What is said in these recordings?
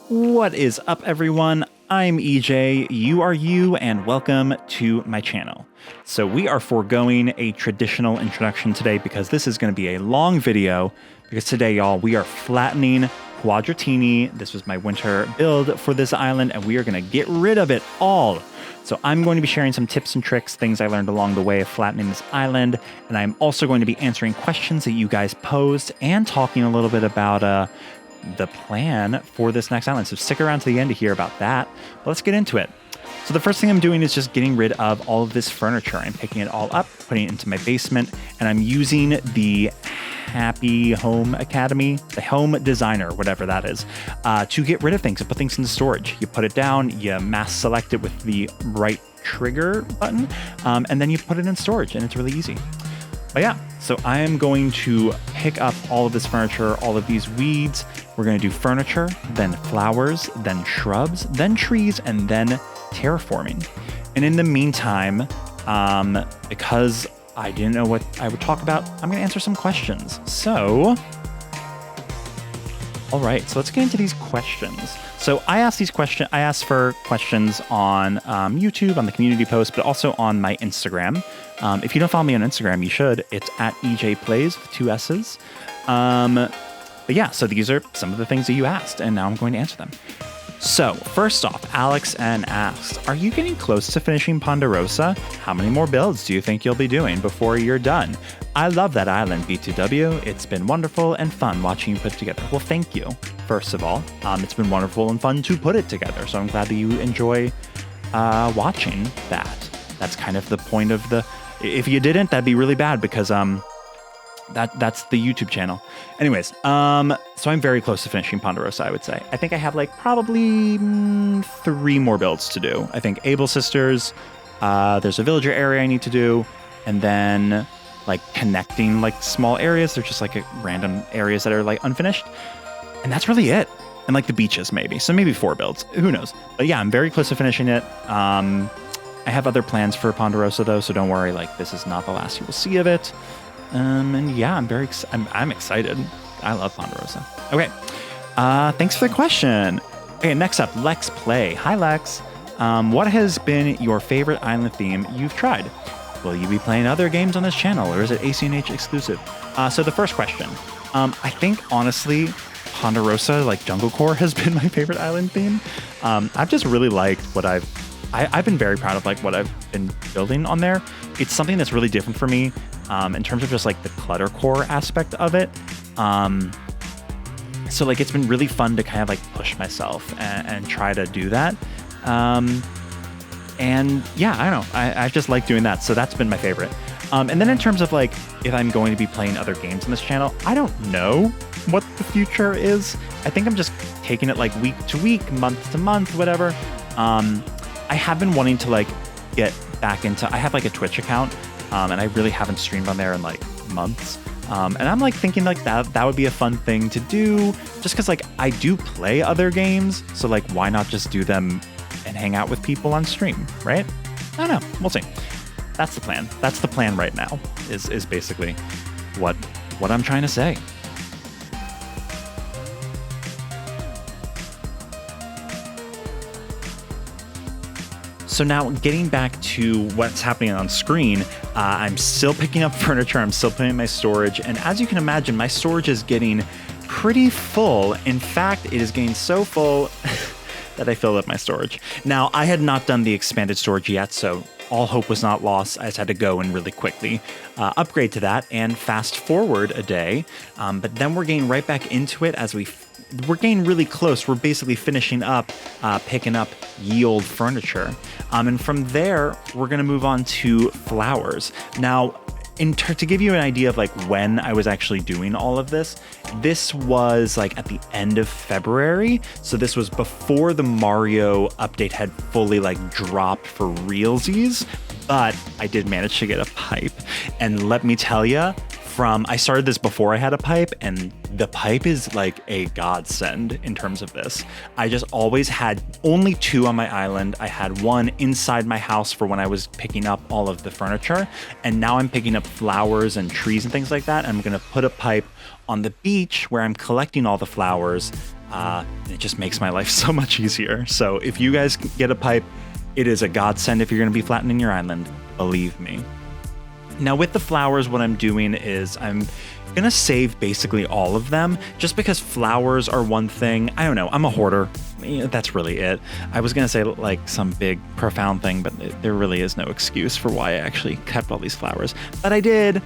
What is up, everyone? I'm EJ, you are you, and welcome to my channel. So we are foregoing a traditional introduction today because this is going to be a long video, because today, y'all, we are flattening Quadratini. This was my winter build for this island, and we are going to get rid of it all. So I'm going to be sharing some tips and tricks, things I learned along the way of flattening this island, and I'm also going to be answering questions that you guys posed and talking a little bit about the plan for this next island. So stick around to the end to hear about that. But let's get into it. So the first thing I'm doing is just getting rid of all of this furniture. I'm picking it all up, putting it into my basement, and I'm using the Happy Home Academy, the Home Designer, whatever that is, to get rid of things and put things into storage. You put it down, you mass select it with the right trigger button, and then you put it in storage, and it's really easy. But yeah, so I am going to pick up all of this furniture, all of these weeds. We're going to do furniture, then flowers, then shrubs, then trees, and then terraforming. And in the meantime, because I didn't know what I would talk about, I'm going to answer some questions. So, all right, so let's get into these questions. So I asked for questions on YouTube, on the community post, but also on my Instagram. If you don't follow me on Instagram, you should. It's at EJPlays with 2 S's. But yeah, so these are some of the things that you asked, and now I'm going to answer them. So first off, Alex N asks, are you getting close to finishing Ponderosa? How many more builds do you think you'll be doing before you're done? I love that island, B2W. It's been wonderful and fun watching you put it together. Well, thank you, first of all. It's been wonderful and fun to put it together, so I'm glad that you enjoy watching that. That's kind of the point of the... If you didn't, that'd be really bad, because that's the YouTube channel. Anyways, so I'm very close to finishing Ponderosa, I would say. I think I have like probably 3 more builds to do. I think Able Sisters, there's a villager area I need to do, and then like connecting like small areas. They're just like random areas that are like unfinished. And that's really it. And like the beaches maybe. So maybe 4 builds. Who knows? But yeah, I'm very close to finishing it. I have other plans for Ponderosa though, so don't worry. Like, this is not the last you will see of it. And yeah, I'm excited. I love Ponderosa. Okay. Thanks for the question. Okay, next up, Lex Play. Hi, Lex. What has been your favorite island theme you've tried? Will you be playing other games on this channel, or is it ACNH exclusive? So the first question, I think honestly, Ponderosa, like Jungle Core, has been my favorite island theme. I've just really liked what I've been very proud of like what I've been building on there. It's something that's really different for me in terms of just like the clutter core aspect of it. So like it's been really fun to kind of like push myself and try to do that. And yeah, I don't know. I just like doing that. So that's been my favorite. And then in terms of like if I'm going to be playing other games on this channel, I don't know what the future is. I think I'm just taking it like week to week, month to month, whatever. I have been wanting to like get back into, I have like a Twitch account, and I really haven't streamed on there in like months. And I'm like thinking like that would be a fun thing to do, just because like I do play other games. So like, why not just do them and hang out with people on stream, right? I don't know. We'll see. That's the plan. That's the plan right now, is basically what I'm trying to say. So now getting back to what's happening on screen, I'm still picking up furniture, I'm still putting in my storage, and as you can imagine, my storage is getting pretty full. In fact, it is getting so full that I filled up my storage. Now, I had not done the expanded storage yet, so all hope was not lost. I just had to go and really quickly upgrade to that and fast forward a day. But then we're getting right back into it as we're getting really close. We're basically finishing up, picking up ye old furniture. And from there, we're going to move on to flowers. Now, to give you an idea of like when I was actually doing all of this was like at the end of February. So this was before the Mario update had fully like dropped for realsies, but I did manage to get a pipe. And let me tell you, I started this before I had a pipe, and the pipe is like a godsend in terms of this. I just always had only 2 on my island. I had 1 inside my house for when I was picking up all of the furniture, and now I'm picking up flowers and trees and things like that. I'm gonna put a pipe on the beach where I'm collecting all the flowers It just makes my life so much easier. So if you guys get a pipe, it is a godsend if you're going to be flattening your island, believe me. Now with the flowers, what I'm doing is I'm gonna save basically all of them just because flowers are one thing. I don't know, I'm a hoarder. That's really it. I was gonna say like some big profound thing, but there really is no excuse for why I actually kept all these flowers, but I did.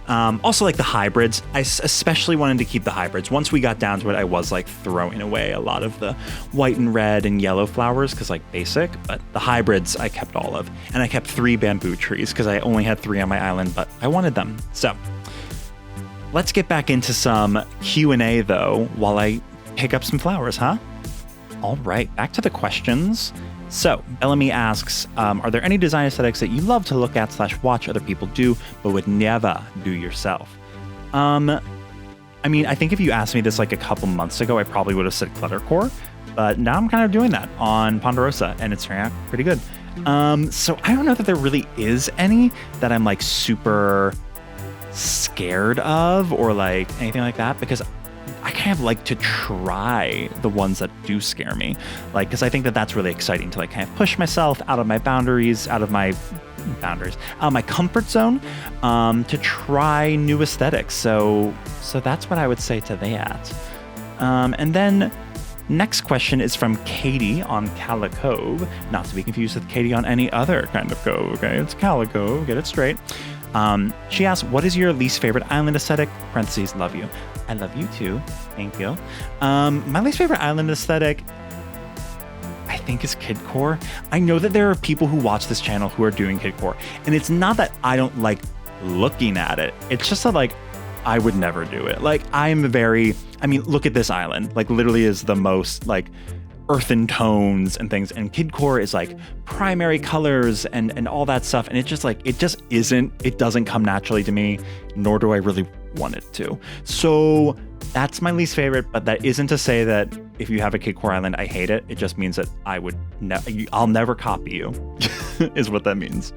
Also like the hybrids, I especially wanted to keep the hybrids. Once we got down to it, I was like throwing away a lot of the white and red and yellow flowers because like basic, but the hybrids I kept all of. And I kept 3 bamboo trees because I only had 3 on my island, but I wanted them. So let's get back into some Q&A though, while I pick up some flowers, huh? All right, back to the questions. So Bellamy asks, are there any design aesthetics that you love to look at / watch other people do, but would never do yourself? I mean, I think if you asked me this like a couple months ago, I probably would have said cluttercore, but now I'm kind of doing that on Ponderosa and it's turning out pretty good. So I don't know that there really is any that I'm like super scared of or like anything like that, because I kind of like to try the ones that do scare me, like, because I think that that's really exciting to like kind of push myself out of my boundaries, out of my comfort zone, to try new aesthetics. So that's what I would say to that. And then next question is from Katie on Calicove, not to be confused with Katie on any other kind of cove. Okay, it's Calicove, get it straight. She asks, what is your least favorite island aesthetic? Parentheses, love you. I love you too. Thank you. My least favorite island aesthetic, I think, is kidcore. I know that there are people who watch this channel who are doing kidcore, and it's not that I don't like looking at it. It's just that like I would never do it. Like I mean, look at this island. Like literally is the most like earthen tones and things, and kidcore is like primary colors and all that stuff, and it doesn't come naturally to me, nor do I really want it to. So that's my least favorite, but that isn't to say that if you have a kidcore island I hate it. It just means that I'll never copy you is what that means.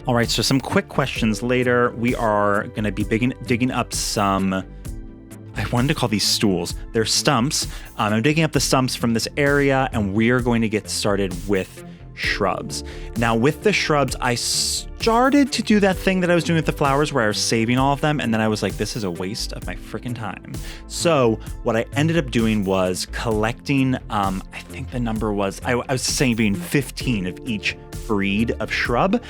All right, so some quick questions later. We are going to be digging up some, I wanted to call these stools. They're stumps. I'm digging up the stumps from this area, and we are going to get started with shrubs. Now, with the shrubs, I started to do that thing that I was doing with the flowers where I was saving all of them, and then I was like, this is a waste of my freaking time. So what I ended up doing was collecting, I think the number was, I was saving 15 of each breed of shrub,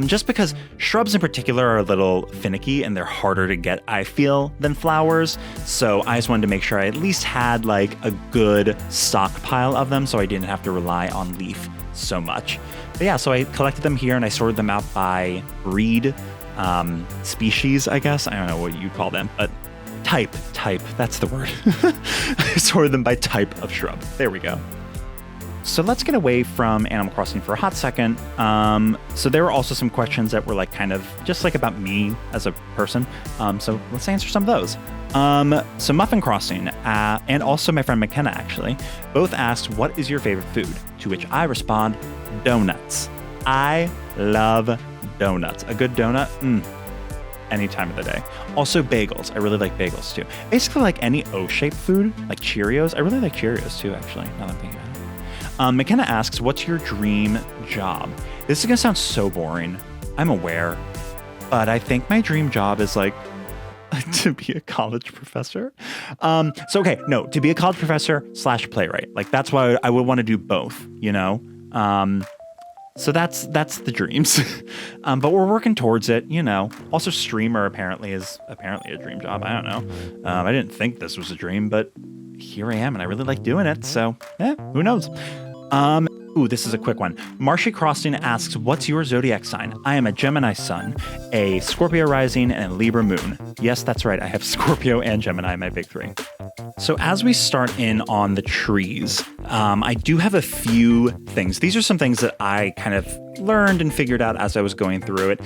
just because shrubs in particular are a little finicky and they're harder to get, I feel, than flowers. So I just wanted to make sure I at least had like a good stockpile of them so I didn't have to rely on leaf so much. But yeah, so I collected them here and I sorted them out by breed, species, I guess. I don't know what you call them, but type, that's the word. I sorted them by type of shrub. There we go. So let's get away from Animal Crossing for a hot second. So there were also some questions that were like kind of just like about me as a person. So let's answer some of those. So Muffin Crossing and also my friend McKenna actually both asked, what is your favorite food? To which I respond, donuts. I love donuts. A good donut, any time of the day. Also bagels. I really like bagels too. Basically like any O-shaped food, like Cheerios. I really like Cheerios too, actually, now that I'm thinking about it. McKenna asks, what's your dream job? This is gonna sound so boring, I'm aware, but I think my dream job is like to be a college professor. To be a college professor / playwright. Like that's why I would want to do both, you know? So that's the dreams. But we're working towards it, you know. Also streamer is apparently a dream job. I don't know. I didn't think this was a dream, but here I am and I really like doing it. So who knows? This is a quick one. Marshy Crossing asks, what's your zodiac sign? I am a Gemini sun, a Scorpio rising, and a Libra moon. Yes, that's right. I have Scorpio and Gemini, my big 3. So as we start in on the trees, I do have a few things. These are some things that I kind of learned and figured out as I was going through it,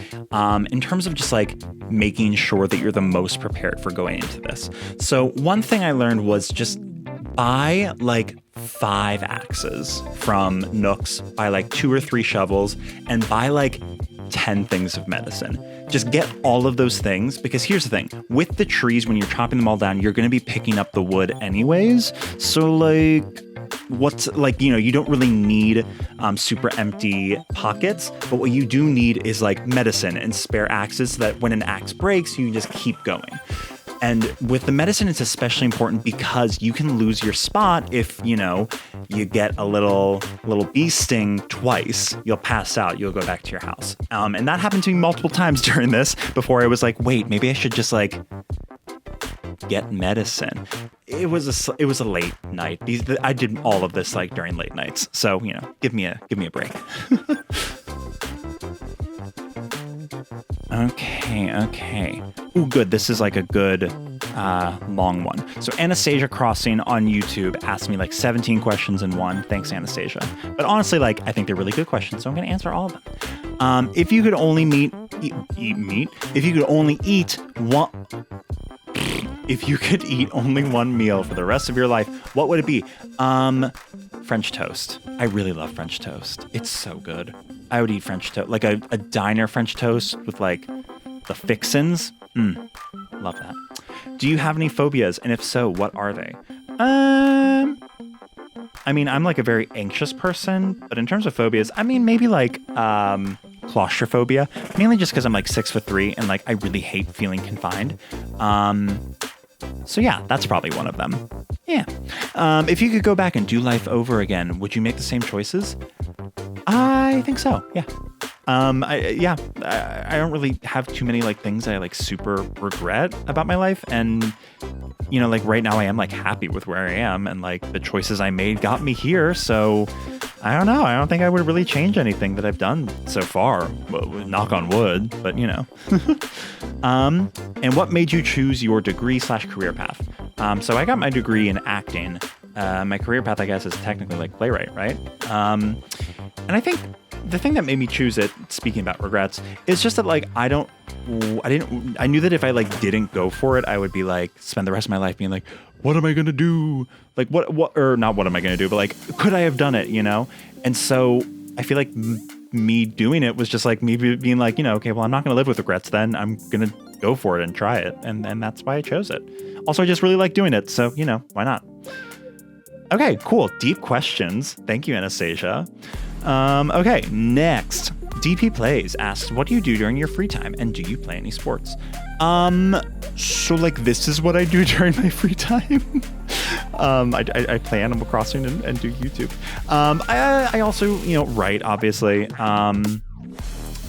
in terms of just like making sure that you're the most prepared for going into this. So one thing I learned was just buy like 5 axes from Nooks, buy like 2 or 3 shovels, and buy like 10 things of medicine. Just get all of those things, because here's the thing. With the trees, when you're chopping them all down, you're going to be picking up the wood anyways. So like, you don't really need super empty pockets, but what you do need is like medicine and spare axes, so that when an axe breaks, you can just keep going. And with the medicine, it's especially important because you can lose your spot if, you get a little bee sting twice. You'll pass out. You'll go back to your house. And that happened to me multiple times during this before I was like, wait, maybe I should just like get medicine. It was a late night. I did all of this like during late nights. So, give me a break. Okay. Ooh, good. This is like a good long one. So Anastasia Crossing on YouTube asked me like 17 questions in one. Thanks, Anastasia. But honestly, like, I think they're really good questions, so I'm going to answer all of them. If you could only eat only one meal for the rest of your life, what would it be? French toast. I really love French toast. It's so good. I would eat French toast, like a diner French toast with like the fixins. Love that. Do you have any phobias? And if so, what are they? I mean, I'm like a very anxious person, but in terms of phobias, I mean, maybe like claustrophobia, mainly just because I'm like 6'3" and like I really hate feeling confined. So yeah, that's probably one of them. Yeah. If you could go back and do life over again, would you make the same choices? I think so. Yeah. I don't really have too many like things I like super regret about my life. And, like right now I am like happy with where I am, and like the choices I made got me here. So I don't know. I don't think I would really change anything that I've done so far. Well, knock on wood, but and what made you choose your degree/career path? So I got my degree in acting. My career path, I guess, is technically like playwright, right? And I think the thing that made me choose it, speaking about regrets, is just that like I knew that if I like didn't go for it, I would be like spend the rest of my life being like, what am I gonna do? Like or not what am I gonna do, but like could I have done it? And so I feel like me doing it was just like me being like, okay, well, I'm not gonna live with regrets. Then I'm gonna go for it and try it, and that's why I chose it. Also, I just really like doing it, so why not? Okay, cool. Deep questions. Thank you, Anastasia. Okay, next. DP Plays asks, what do you do during your free time, and do you play any sports? So like this is what I do during my free time. I play Animal Crossing and do YouTube. I also, write, obviously.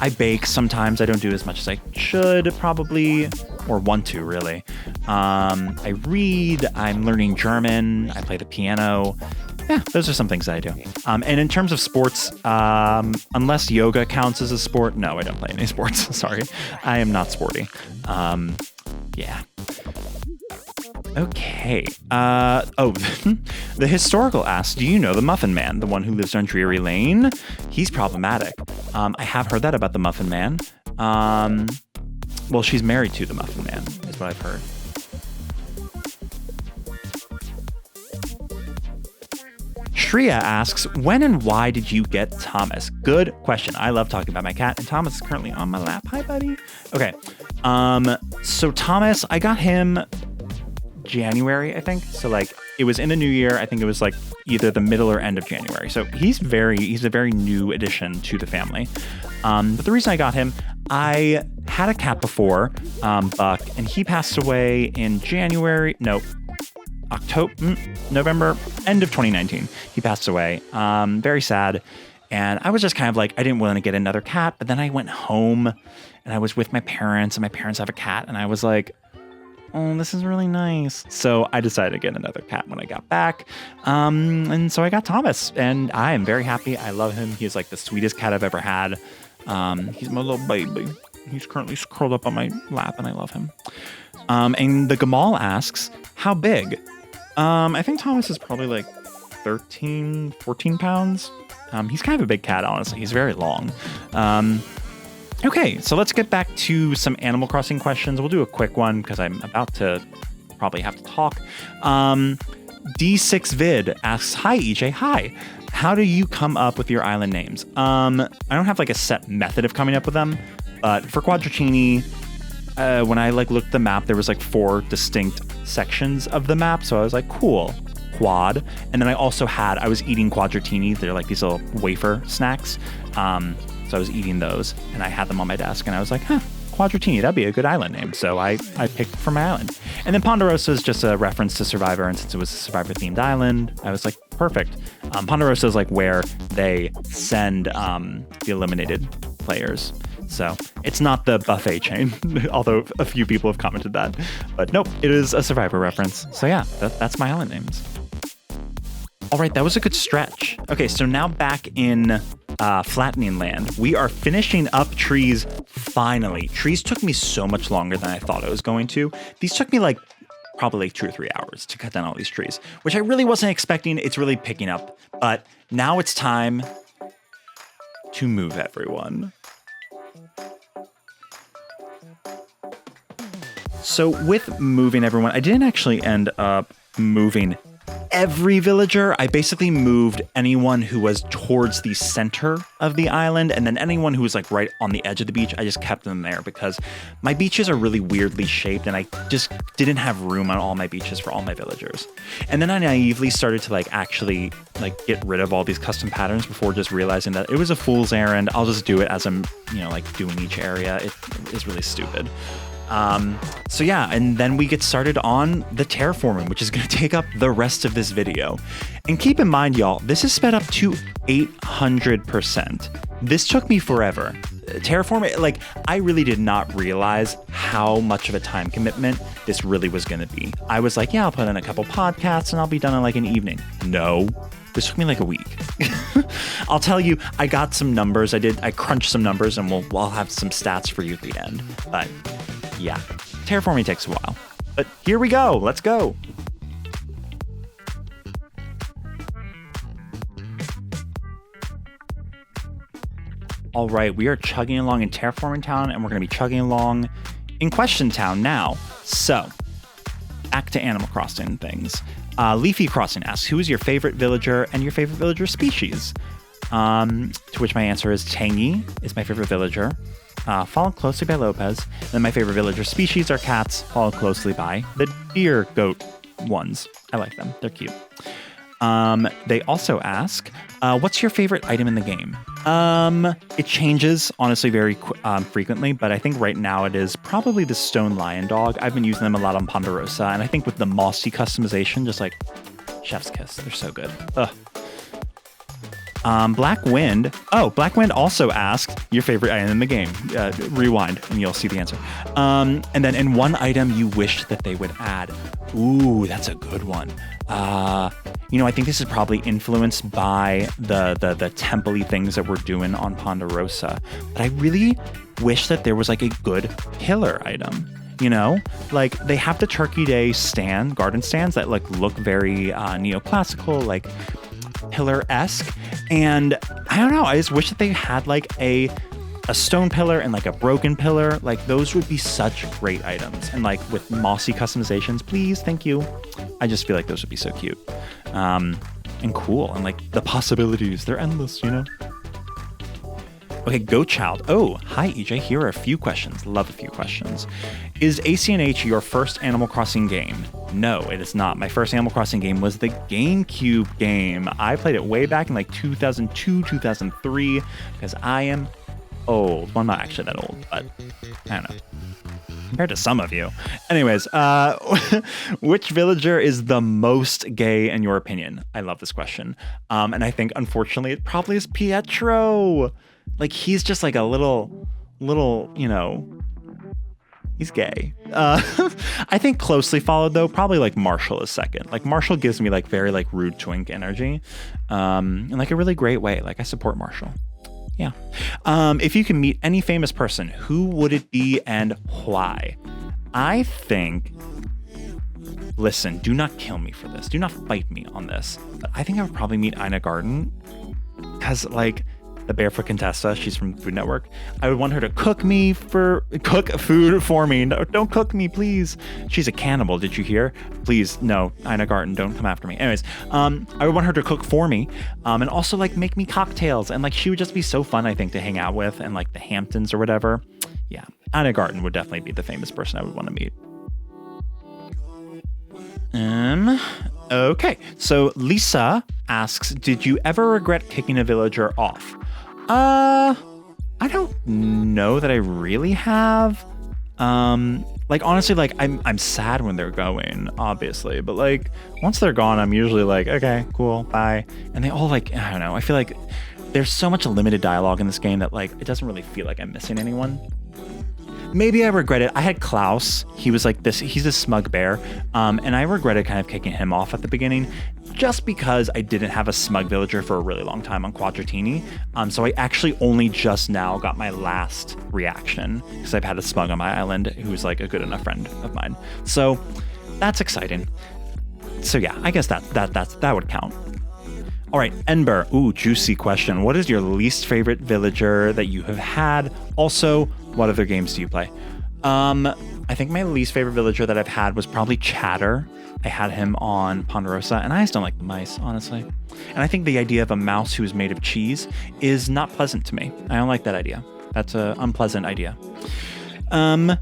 I bake sometimes. I don't do as much as I should, probably, or want to, really. I read. I'm learning German. I play the piano. Yeah, those are some things that I do. And in terms of sports, unless yoga counts as a sport, no, I don't play any sports. Sorry. I am not sporty. Yeah. Okay. The Historical asks, do you know the Muffin Man, the one who lives on Drury Lane? He's problematic. I have heard that about the Muffin Man. Well, she's married to the Muffin Man, is what I've heard. Shreya asks, when and why did you get Thomas? Good question. I love talking about my cat, and Thomas is currently on my lap. Hi, buddy. Okay. So Thomas, I got him January, I think. So like it was in the new year. I think it was like either the middle or end of January. So he's a very new addition to the family. But the reason I got him, I had a cat before, Buck, and he passed away in November, end of 2019. He passed away. Very sad. And I was just kind of like, I didn't want to get another cat, but then I went home and I was with my parents, and my parents have a cat, and I was like, oh, this is really nice. So I decided to get another cat when I got back. And so I got Thomas, and I am very happy. I love him. He's like the sweetest cat I've ever had. He's my little baby. He's currently curled up on my lap, and I love him. And the Gamal asks, how big? I think Thomas is probably like 13, 14 pounds. He's kind of a big cat, honestly. He's very long. Okay, so let's get back to some Animal Crossing questions. We'll do a quick one because I'm about to probably have to talk. D6vid asks, hi, EJ, hi. How do you come up with your island names? I don't have like a set method of coming up with them, but for Quadratini, when I like looked at the map, there was like 4 distinct sections of the map. So I was like, cool, quad. And then I was eating Quadratini. They're like these little wafer snacks. So I was eating those and I had them on my desk and I was like, Quadratini, that'd be a good island name. So I picked for my island. And then Ponderosa is just a reference to Survivor. And since it was a Survivor themed island, I was like, perfect. Ponderosa is like where they send the eliminated players. So it's not the buffet chain, although a few people have commented that. But nope, it is a Survivor reference. So yeah, that's my island names. All right, that was a good stretch. Okay, so now back in flattening land, we are finishing up trees finally. Trees took me so much longer than I thought it was going to. These took me like probably like 2 or 3 hours to cut down all these trees, which I really wasn't expecting. It's really picking up. But now it's time to move everyone. So with moving everyone, I didn't actually end up moving every villager. I basically moved anyone who was towards the center of the island, and then anyone who was like right on the edge of the beach, I just kept them there because my beaches are really weirdly shaped and I just didn't have room on all my beaches for all my villagers. And then I naively started to like actually like get rid of all these custom patterns before just realizing that it was a fool's errand. I'll just do it as I'm, like doing each area. It is really stupid. So yeah, and then we get started on the terraforming, which is going to take up the rest of this video. And keep in mind, y'all, this is sped up to 800%. This took me forever. Terraforming, like, I really did not realize how much of a time commitment this really was going to be. I was like, yeah, I'll put in a couple podcasts and I'll be done in like an evening. No, this took me like a week. I'll tell you, I got some numbers. I crunched some numbers and I'll have some stats for you at the end. But yeah, terraforming takes a while, but here we go. Let's go. All right, we are chugging along in Terraforming Town, and we're going to be chugging along in Question Town now. So, back to Animal Crossing things. Leafy Crossing asks, who is your favorite villager and your favorite villager species? To which my answer is Tangy is my favorite villager, followed closely by Lopez. And then my favorite villager species are cats, followed closely by the deer goat ones. I like them. They're cute. They also ask, what's your favorite item in the game? It changes, honestly, very frequently, but I think right now it is probably the Stone Lion Dog. I've been using them a lot on Ponderosa, and I think with the mossy customization, just like chef's kiss, they're so good. Ugh. Black Wind. Oh, Black Wind also asked your favorite item in the game. Rewind and you'll see the answer. And then in one item you wish that they would add. Ooh, that's a good one. I think this is probably influenced by the temple-y things that we're doing on Ponderosa. But I really wish that there was like a good pillar item. Like they have the Turkey Day garden stands that like look very neoclassical, like pillar-esque, and I don't know, I just wish that they had like a stone pillar and like a broken pillar. Like those would be such great items, and like with mossy customizations, please, thank you. I just feel like those would be so cute and cool, and like the possibilities, they're endless. Okay, Goat Child. Oh, hi EJ, here are a few questions. Love a few questions. Is ACNH your first Animal Crossing game? No, it is not. My first Animal Crossing game was the GameCube game. I played it way back in like 2002, 2003, because I am old. Well, I'm not actually that old, but I don't know. Compared to some of you. Anyways, which villager is the most gay in your opinion? I love this question. And I think, unfortunately, it probably is Pietro. Like, he's just like a little, he's gay. I think closely followed, though, probably like Marshall is second. Like, Marshall gives me like very like rude twink energy in like a really great way. Like, I support Marshall. Yeah. If you can meet any famous person, who would it be and why? I think, listen, do not kill me for this. Do not fight me on this. But I think I would probably meet Ina Garten because like, the Barefoot Contessa. She's from Food Network. I would want her to cook food for me. No, don't cook me, please. She's a cannibal. Did you hear? Please, no, Ina Garten, don't come after me. Anyways, I would want her to cook for me, and also like make me cocktails, and like she would just be so fun, I think, to hang out with, and like the Hamptons or whatever. Yeah, Ina Garten would definitely be the famous person I would want to meet. Okay, so Lisa asks, did you ever regret kicking a villager off? I don't know that I really have. Like honestly, like I'm sad when they're going, obviously, but like once they're gone, I'm usually like, okay, cool, bye. And they all like, I don't know, I feel like there's so much limited dialogue in this game that like it doesn't really feel like I'm missing anyone. Maybe I regret it. I had Klaus. He was like this. He's a smug bear. And I regretted kind of kicking him off at the beginning just because I didn't have a smug villager for a really long time on Quadratini. So I actually only just now got my last reaction because I've had a smug on my island who's like a good enough friend of mine. So that's exciting. So yeah, I guess that would count. All right, Ember. Ooh, juicy question. What is your least favorite villager that you have had? Also, what other games do you play? I think my least favorite villager that I've had was probably Chatter. I had him on Ponderosa, and I just don't like the mice, honestly. And I think the idea of a mouse who is made of cheese is not pleasant to me. I don't like that idea. That's an unpleasant idea. And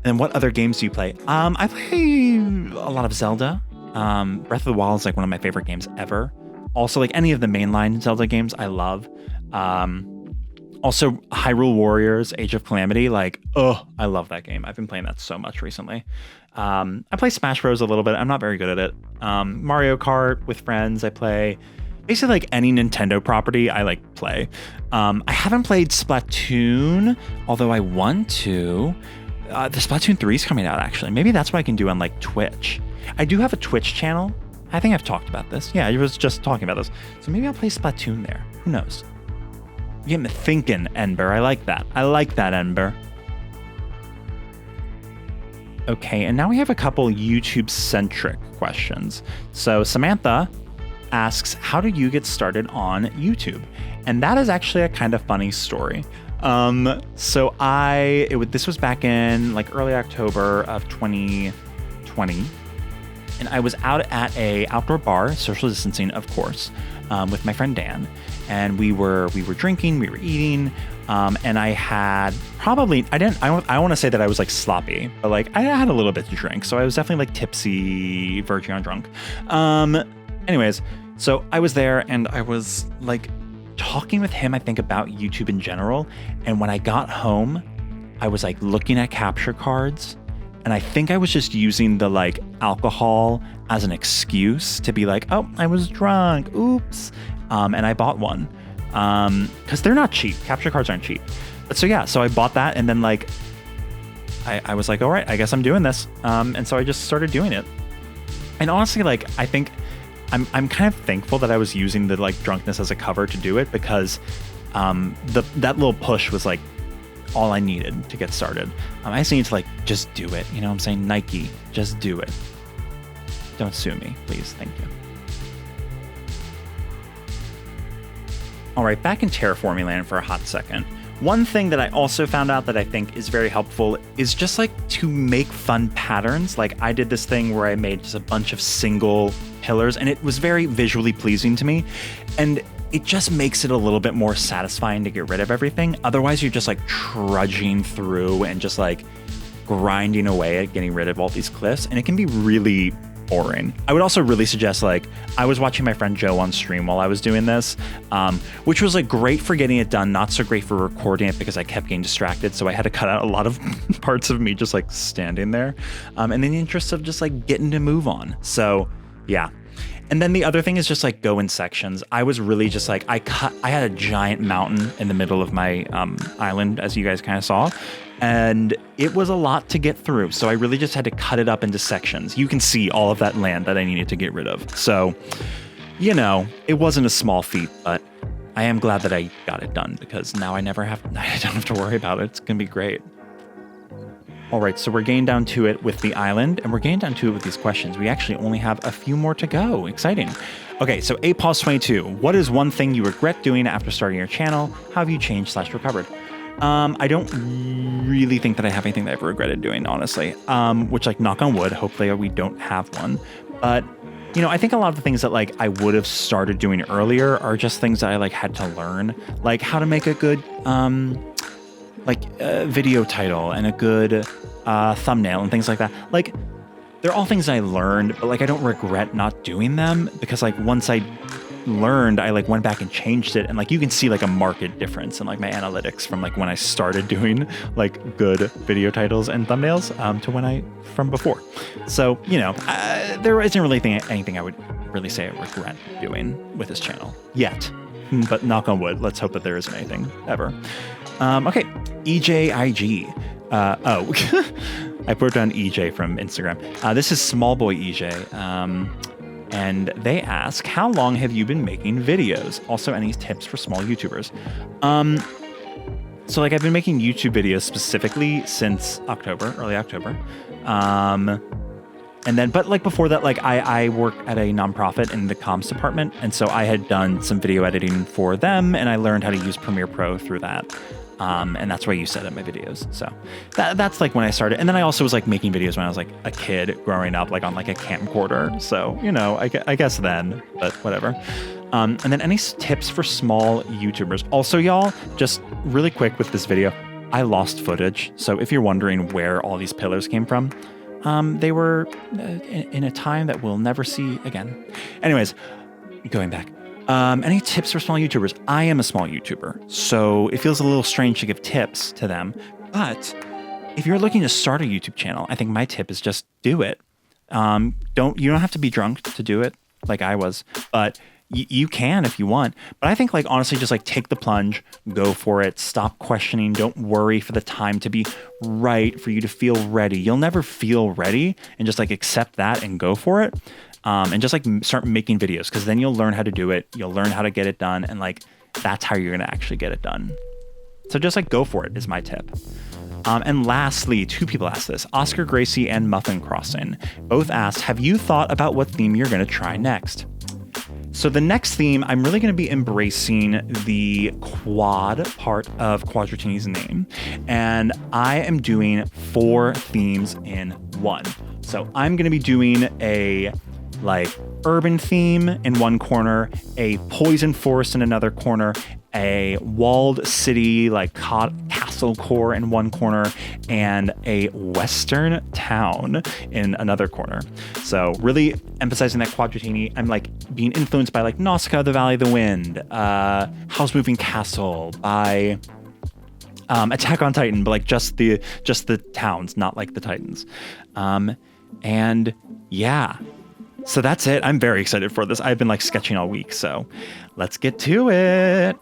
what other games do you play? I play a lot of Zelda. Breath of the Wild is like one of my favorite games ever. Also, like any of the mainline Zelda games, I love. Also, Hyrule Warriors, Age of Calamity, like, I love that game. I've been playing that so much recently. I play Smash Bros. A little bit. I'm not very good at it. Mario Kart with friends, I play. Basically, like any Nintendo property, I like play. I haven't played Splatoon, although I want to. The Splatoon 3 is coming out, actually. Maybe that's what I can do on like Twitch. I do have a Twitch channel. I think I've talked about this. Yeah, I was just talking about this. So maybe I'll play Splatoon there. Who knows? You get me thinking, Ember. I like that. I like that, Ember. Okay, and now we have a couple YouTube-centric questions. So Samantha asks, how did you get started on YouTube? And that is actually a kind of funny story. So this was back in like early October of 2020. And I was out at a outdoor bar, social distancing, of course, with my friend Dan. And we were drinking, we were eating, and I had probably, I don't want to say that I was like sloppy, but like I had a little bit to drink. So I was definitely like tipsy, verging on drunk. Anyways, so I was there and I was like talking with him, I think, about YouTube in general. And when I got home, I was like looking at capture cards. And I think I was just using the like alcohol as an excuse to be like, oh, I was drunk. Oops. And I bought one because they're not cheap. Capture cards aren't cheap. But so yeah, so I bought that. And then like, I was like, all right, I guess I'm doing this. And so I just started doing it. And honestly, like, I think I'm kind of thankful that I was using the like drunkenness as a cover to do it because that little push was like all I needed to get started. I just need to like just do it. You know what I'm saying? Nike, just do it. Don't sue me, please. Thank you. All right, back in terraforming land for a hot second. One thing that I also found out that I think is very helpful is just like to make fun patterns. Like I did this thing where I made just a bunch of single pillars and it was very visually pleasing to me. And it just makes it a little bit more satisfying to get rid of everything. Otherwise, you're just like trudging through and just like grinding away at getting rid of all these cliffs. And it can be really boring. I would also really suggest, like, I was watching my friend Joe on stream while I was doing this, which was like great for getting it done, not so great for recording it because I kept getting distracted. So I had to cut out a lot of parts of me just like standing there in the interest of just like getting to move on. So yeah. And then the other thing is just like go in sections. I was really just like, I had a giant mountain in the middle of my island, as you guys kind of saw. And it was a lot to get through. So I really just had to cut it up into sections. You can see all of that land that I needed to get rid of. So, you know, it wasn't a small feat, but I am glad that I got it done because now I don't have to worry about it. It's going to be great. All right, so we're getting down to it with the island, and we're getting down to it with these questions. We actually only have a few more to go. Exciting. Okay, so 8pause22. What is one thing you regret doing after starting your channel? How have you changed/recovered? I don't really think that I have anything that I've regretted doing, honestly. Which, like, knock on wood, hopefully we don't have one. But, you know, I think a lot of the things that, like, I would have started doing earlier are just things that I, like, had to learn. Like, how to make a good, video title and a good thumbnail and things like that. Like, they're all things I learned, but, like, I don't regret not doing them because, like, once I learned, I, like, went back and changed it, and, like, you can see, like, a marked difference in, like, my analytics from, like, when I started doing, like, good video titles and thumbnails to from before. So, you know, there isn't really anything I would really say I regret doing with this channel yet, but knock on wood, let's hope that there isn't anything ever. Okay, EJIG. I wrote down EJ from Instagram. This is small boy EJ. And they ask, how long have you been making videos? Also, any tips for small YouTubers? So, like, I've been making YouTube videos specifically since early October. And then, but, like, before that, like, I work at a nonprofit in the comms department. And so I had done some video editing for them, and I learned how to use Premiere Pro through that. And that's why you set up my videos. So that's like when I started. And then I also was like making videos when I was like a kid growing up, like on like a camcorder. So, you know, I guess then, but whatever. And then any tips for small YouTubers? Also, y'all, just really quick with this video, I lost footage. So if you're wondering where all these pillars came from, they were in a time that we'll never see again. Anyways, going back. Any tips for small YouTubers? I am a small YouTuber, so it feels a little strange to give tips to them. But if you're looking to start a YouTube channel, I think my tip is just do it. You don't have to be drunk to do it like I was, but you can if you want. But I think, like, honestly, just like take the plunge, go for it, stop questioning, don't worry for the time to be right, for you to feel ready. You'll never feel ready, and just like accept that and go for it. And just like start making videos, because then you'll learn how to do it. You'll learn how to get it done. And like, that's how you're going to actually get it done. So just like go for it is my tip. And lastly, two people asked this, Oscar Gracie and Muffin Crossing. Both asked, have you thought about what theme you're going to try next? So the next theme, I'm really going to be embracing the quad part of Quadratini's name. And I am doing 4 themes in one. So I'm going to be doing a like urban theme in one corner, a poison forest in another corner, a walled city like castle core in one corner, and a western town in another corner. So really emphasizing that Quadratini. I'm like being influenced by like Nausicaa, the Valley of the Wind, House Moving Castle, by Attack on Titan, but like just the towns, not like the Titans. And yeah. So that's it. I'm very excited for this. I've been like sketching all week, so let's get to it.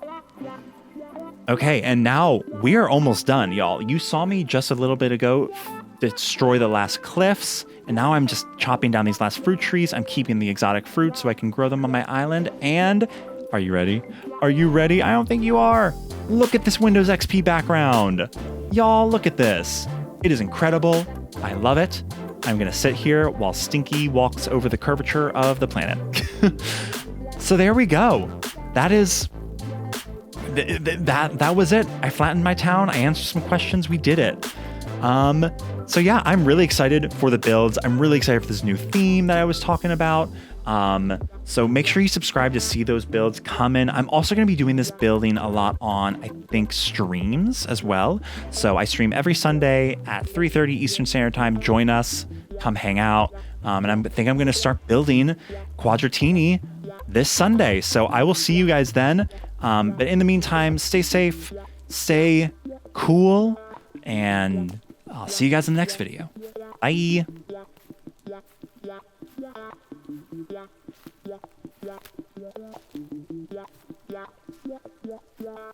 Okay, and now we are almost done, y'all. You saw me just a little bit ago destroy the last cliffs, and now I'm just chopping down these last fruit trees. I'm keeping the exotic fruit so I can grow them on my island. And are you ready? Are you ready? I don't think you are. Look at this Windows XP background. Y'all, look at this. It is incredible. I love it. I'm going to sit here while Stinky walks over the curvature of the planet. So there we go. That is... That was it. I flattened my town. I answered some questions. We did it. So yeah, I'm really excited for the builds. I'm really excited for this new theme that I was talking about. So make sure you subscribe to see those builds come in. I'm also going to be doing this building a lot on, I think, streams as well. So I stream every Sunday at 3:30 Eastern Standard Time. Join us, come hang out. And I think I'm going to start building Quadratini this Sunday. So I will see you guys then. But in the meantime, stay safe, stay cool, and I'll see you guys in the next video. Bye. Yeah.